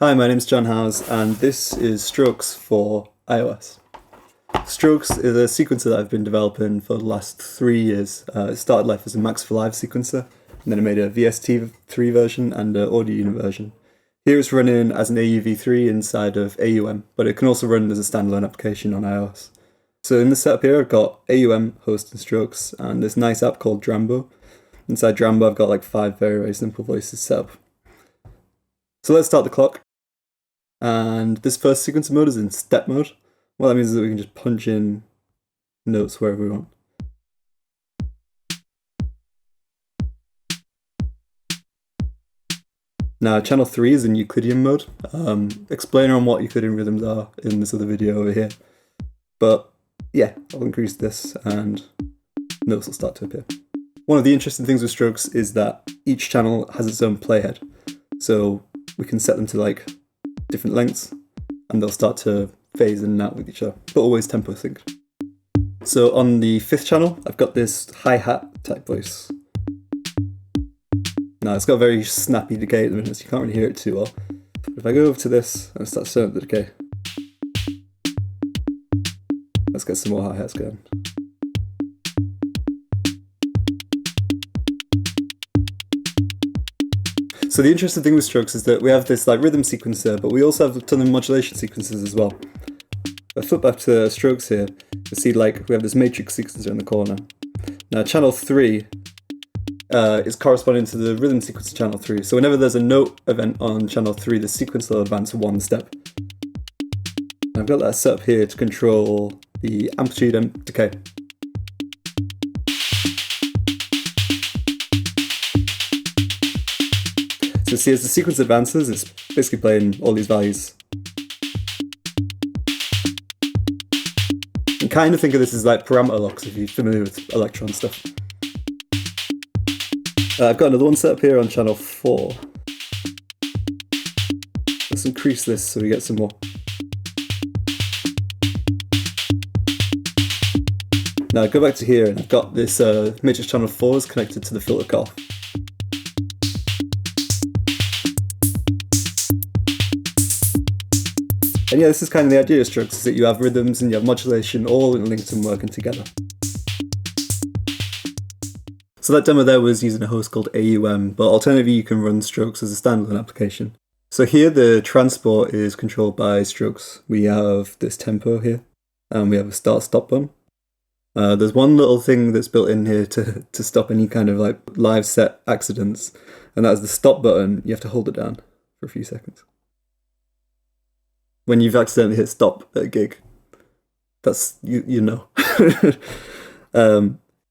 Hi, my name's John Howes, and this is Strokes for iOS. Strokes is a sequencer that I've been developing for the last 3 years. It started life as a Max for Live sequencer, and then I made a VST3 version and an audio unit version. Here it's running as an AUV3 inside of AUM, but it can also run as a standalone application on iOS. So in the setup here, I've got AUM hosting Strokes and this nice app called Drambo. Inside Drambo, I've got like 5 very simple voices set up. So let's start the clock. And this first sequencer mode is in step mode. What that means is that we can just punch in notes wherever we want. Now channel 3 is in Euclidean mode. Explainer on what Euclidean rhythms are in this other video over here. But yeah, I'll increase this and notes will start to appear. One of the interesting things with Strokes is that each channel has its own playhead. So we can set them to like different lengths and they'll start to phase in and out with each other, but always tempo synced. So on the 5th channel, I've got this hi-hat type voice. Now it's got a very snappy decay at the minute, so you can't really hear it too well. But if I go over to this and start setting up the decay, let's get some more hi-hats going. So the interesting thing with Strokes is that we have this like rhythm sequencer, but we also have a ton of modulation sequences as well. If I flip back to Strokes here, you see like we have this matrix sequencer in the corner. Now channel 3 is corresponding to the rhythm sequencer channel 3. So whenever there's a note event on channel 3, the sequencer will advance 1 step. And I've got that set up here to control the amplitude and decay. So see, as the sequence advances, it's basically playing all these values. And kind of think of this as like parameter locks if you're familiar with Elektron stuff. I've got another one set up here on channel 4. Let's increase this so we get some more. Now go back to here and I've got this matrix channel 4 is connected to the filter call. And yeah, this is kind of the idea of Strokes, is that you have rhythms and you have modulation all linked and working together. So that demo there was using a host called AUM, but alternatively you can run Strokes as a standalone application. So here the transport is controlled by Strokes. We have this tempo here, and we have a start-stop button. There's one little thing that's built in here to stop any kind of like live set accidents, and that is the stop button. You have to hold it down for a few seconds. When you've accidentally hit stop at a gig, that's, you know.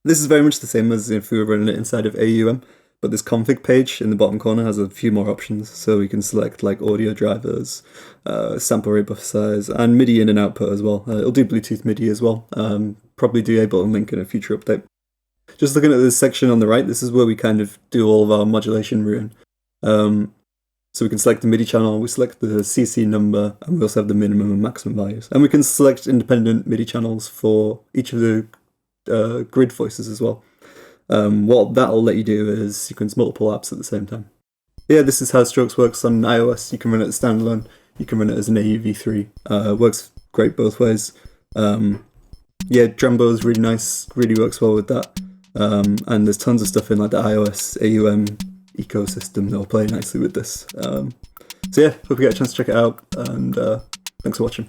This is very much the same as if we were running it inside of AUM, but this config page in the bottom corner has a few more options. So we can select like audio drivers, sample rate, buffer size, and MIDI in and output as well. It'll do Bluetooth MIDI as well. Probably do Ableton Link in a future update. Just looking at this section on the right, this is where we kind of do all of our modulation routing. So we can select the MIDI channel, we select the CC number, and we also have the minimum and maximum values. And we can select independent MIDI channels for each of the grid voices as well. What that'll let you do is sequence multiple apps at the same time. Yeah, this is how Strokes works on iOS. You can run it as standalone, you can run it as an AUV3. It works great both ways. Yeah, Drambo is really nice, really works well with that. And there's tons of stuff in like the iOS AUM ecosystem that will play nicely with this. So yeah, hope you get a chance to check it out, and thanks for watching.